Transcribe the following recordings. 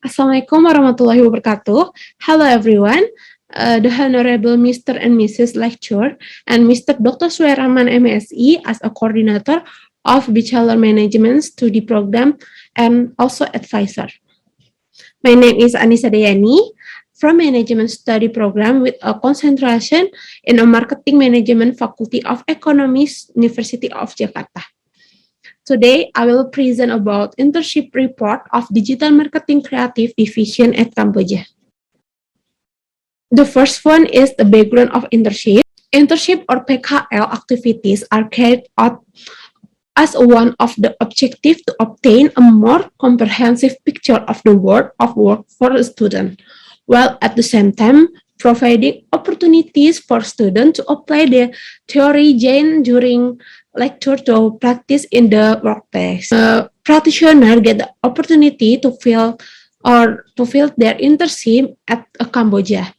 Assalamualaikum warahmatullahi wabarakatuh. Hello everyone. The Honorable Mr. and Mrs. Lecturer and Mr. Dr. Suherman MSE as a coordinator of Bachelor Management Study Program and also advisor. My name is Anissa Dayani from Management Study Program with a concentration in a Marketing Management Faculty of Economics, University of Jakarta. Today, I will present about internship report of Digital Marketing Creative Division at Cambodia. The first one is the background of internship. Internship or PKL activities are carried out as one of the objectives to obtain a more comprehensive picture of the world of work for a student, while at the same time providing opportunities for students to apply their theory gained during lecture to practice in the workplace. Practitioners get the opportunity to fill their internship at Cambodia.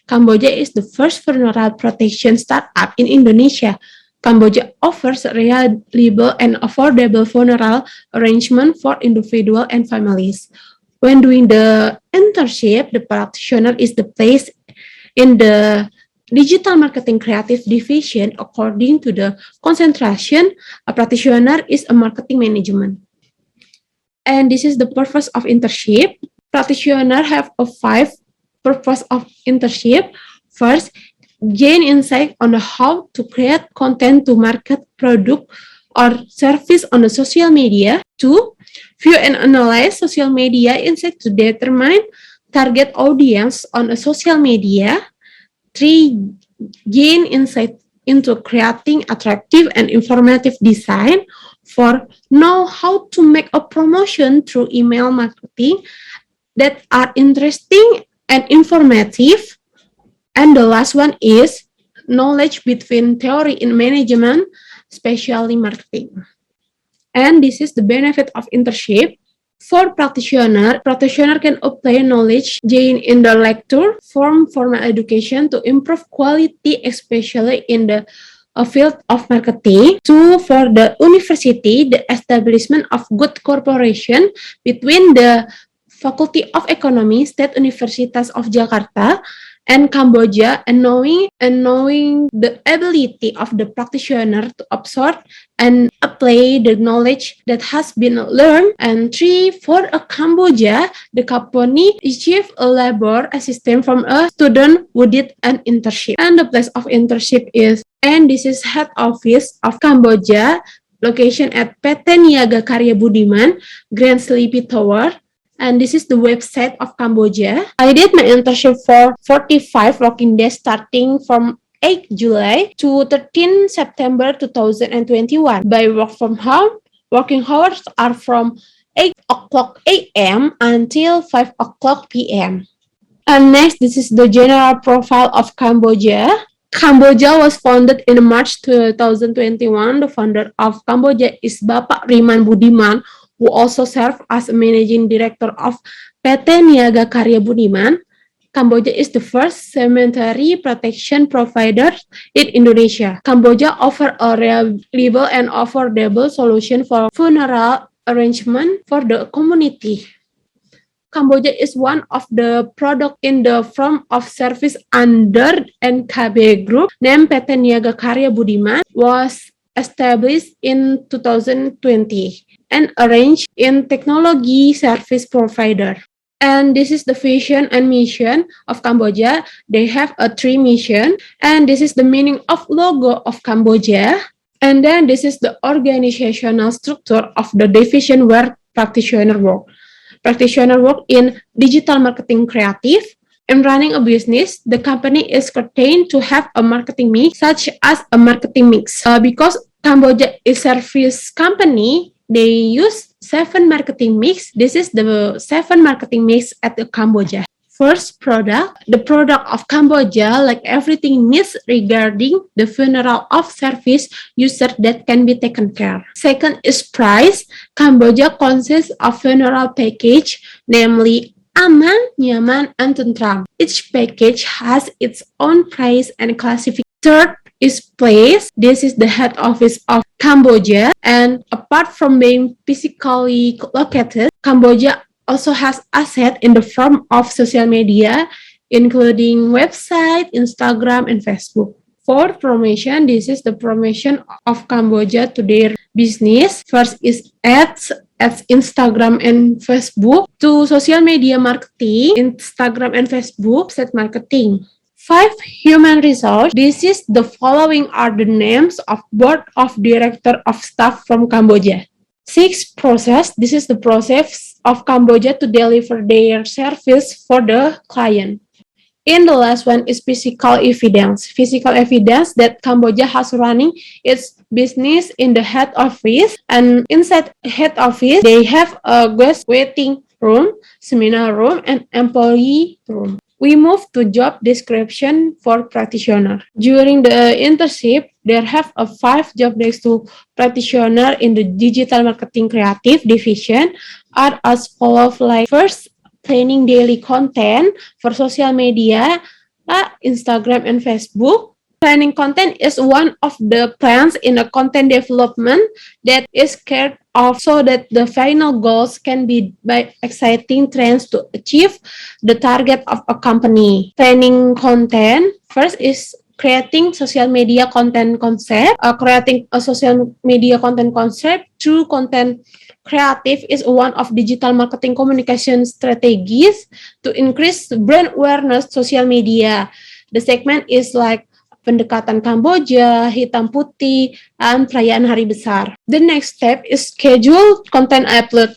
Cambodia is the first vulnerable protection startup in Indonesia. Cambodia offers reliable and affordable funeral arrangement for individuals and families. When doing the internship, the practitioner is the place in the Digital Marketing Creative Division. According to the concentration, a practitioner is a marketing management. And this is the purpose of internship. Practitioner have a 5 purpose of internship. First, gain insight on how to create content to market product or service on the social media. 2, view and analyze social media insight to determine target audience on a social media. 3, gain insight into creating attractive and informative design. 4, know how to make a promotion through email marketing that are interesting and informative. And the last one is knowledge between theory in management, especially marketing. And this is the benefit of internship. For practitioner can apply knowledge gained in the lecture from formal education to improve quality, especially in the field of marketing. 2, for the university, the establishment of good cooperation between the Faculty of Economy, State Universitas of Jakarta, and Cambodia, and knowing the ability of the practitioner to absorb and apply the knowledge that has been learned. And 3, for a Cambodia, the company achieved a labor assistant from a student who did an internship. And the place of internship is, and this is head office of Cambodia, location at PT Niaga Karya Budiman, Grand Sleepy Tower. And this is the website of Cambodia. I did my internship for 45 working days starting from 8 July to 13 September 2021. By work from home, working hours are from 8 o'clock a.m. until 5 o'clock p.m. And next, this is the general profile of Cambodia. Cambodia was founded in March 2021. The founder of Cambodia is Bapak Riman Budiman, who also served as a managing director of PT Niaga Karya Budiman. Cambodia is the first cemetery protection provider in Indonesia. Cambodia offers a reliable and affordable solution for funeral arrangement for the community. Cambodia is one of the product in the form of service under NKB Group, named PT Niaga Karya Budiman, was established in 2020 and arranged in technology service provider. And this is the vision and mission of Cambodia. They have a 3 mission, and this is the meaning of logo of Cambodia. And then this is the organizational structure of the division where practitioner work. Practitioner work in digital marketing creative. In running a business, the company is contained to have a marketing mix, such as a marketing mix. Because Cambodia is service company, they use 7 marketing mix. This is the 7 marketing mix at the Cambodia. First, product. The product of Cambodia, like everything needs regarding the funeral of service user that can be taken care. Second is price. Cambodia consists of funeral package, namely aman, nyaman, and tentram. Each package has its own price and classification. Third is place. This is the head office of Cambodia, and apart from being physically located, Cambodia also has asset in the form of social media, including website, Instagram, and Facebook. For promotion, this is the promotion of Cambodia to their business. First is ads Instagram and Facebook. To social media marketing, Instagram and Facebook, set marketing. 5. Human resource. This is the following are the names of board of director of staff from Cambodia. 6. Process. This is the process of Cambodia to deliver their service for the client. And the last one is physical evidence. Physical evidence that Cambodia has running its business in the head office. And inside head office, they have a guest waiting room, seminar room, and employee room. We move to job description for practitioner. During the internship, there have a 5 job desks to practitioner in the digital marketing creative division are as follows. Like first, planning daily content for social media, Instagram and Facebook. Planning content is one of the plans in a content development that is carried out so that the final goals can be by exciting trends to achieve the target of a company. Planning content first is creating social media content concept. Creating a social media content concept through content creative is one of digital marketing communication strategies to increase brand awareness social media. The segment is like pendekatan Kamboja, hitam putih, and perayaan hari besar. The next step is schedule content upload.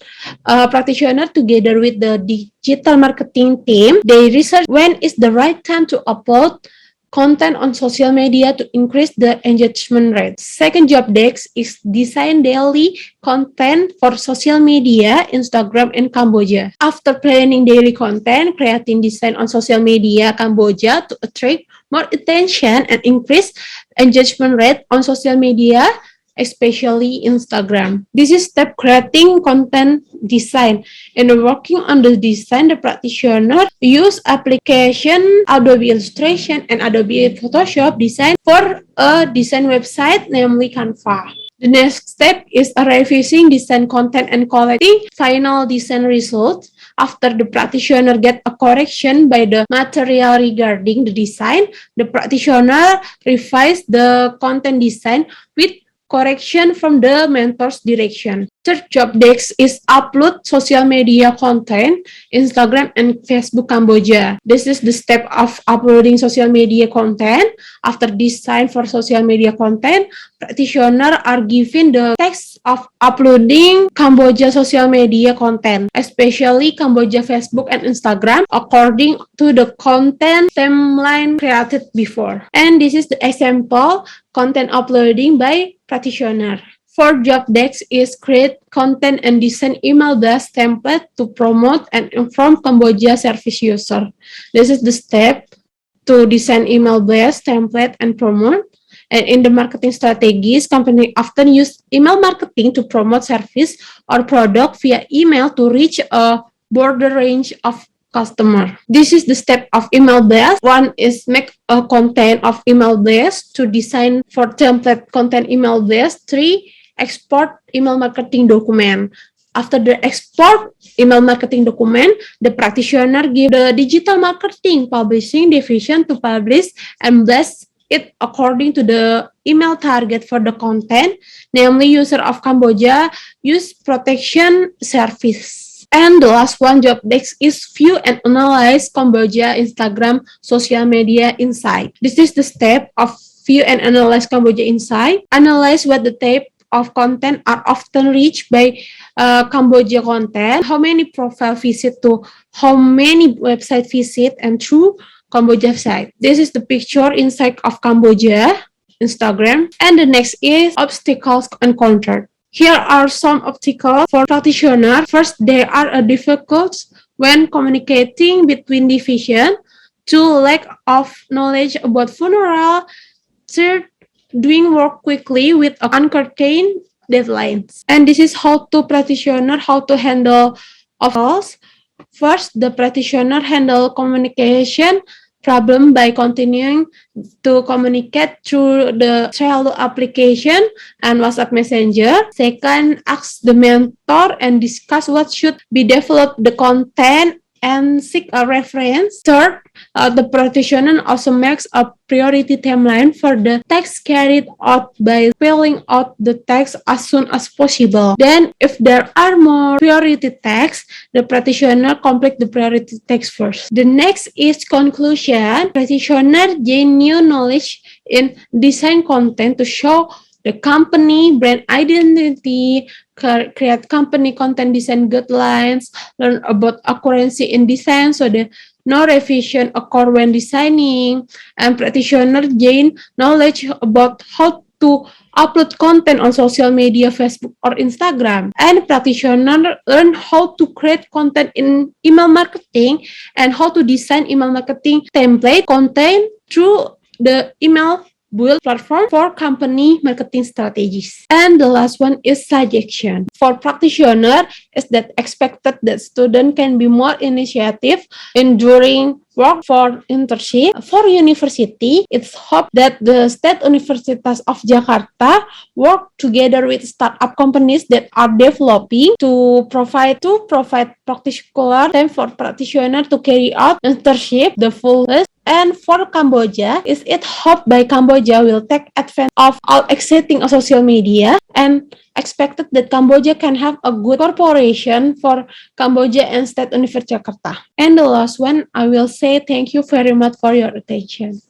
Practitioner together with the digital marketing team, they research when is the right time to upload content on social media to increase the engagement rate. Second job desk is design daily content for social media, Instagram, and Cambodia. After planning daily content, creating design on social media Cambodia to attract more attention and increase engagement rate on social media, especially Instagram. This is step creating content design. And working on the design, the practitioner use application Adobe Illustration and Adobe Photoshop design for a design website, namely Canva. The next step is revising design content and collecting final design results. After the practitioner get a correction by the material regarding the design, the practitioner revise the content design with correction from the mentor's direction. Third job desk is upload social media content, Instagram and Facebook Cambodia. This is the step of uploading social media content. After design for social media content, practitioner are given the text of uploading Cambodia social media content, especially Cambodia Facebook and Instagram, according to the content timeline created before. And this is the example content uploading by practitioner. Fourth job desk is create content and design email-based template to promote and inform Cambodia service user. This is the step to design email-based template and promote. And in the marketing strategies, company often use email marketing to promote service or product via email to reach a broader range of customer. This is the step of email base. One is make a content of email base to design for template content email base. 3, export email marketing document. After the export email marketing document, the practitioner give the digital marketing publishing division to publish and blast it according to the email target for the content, namely user of Cambodia use protection service. And the last one job desk is view and analyze Cambodia Instagram social media insight. This is the step of view and analyze Cambodia insight. Analyze what the type of content are often reached by Cambodia content, how many profile visit to how many website visit and through Cambodia site. This is the picture inside of Cambodia Instagram. And the next is obstacles encountered. Here are some obstacles for practitioners. First, there are difficulties when communicating between division. 2, lack of knowledge about funeral. 3, doing work quickly with uncertain deadlines. And this is how to practitioner, how to handle obstacles. First, the practitioner handle communication problem by continuing to communicate through the Trello application and WhatsApp Messenger. Second, ask the mentor and discuss what should be developed, the content, and seek a reference. Third, the practitioner also makes a priority timeline for the text carried out by filling out the text as soon as possible. Then, if there are more priority texts, the practitioner complete the priority text first. The next is conclusion. Practitioner gain new knowledge in design content to show the company brand identity, create company content design guidelines, learn about accuracy in design so the no revision occur when designing, and practitioner gain knowledge about how to upload content on social media, Facebook or Instagram. And practitioner learn how to create content in email marketing and how to design email marketing template content through the email build platform for company marketing strategies. And the last one is suggestion. For practitioner, is that expected that student can be more initiative in during work for internship. For university, it's hoped that the State Universitas of Jakarta work together with startup companies that are developing to provide particular time for practitioner to carry out internship the fullest. And for Cambodia, is it hoped by Cambodia will take advantage of all existing social media and expected that Cambodia can have a good cooperation for Cambodia and State University Jakarta. And the last one, I will say thank you very much for your attention.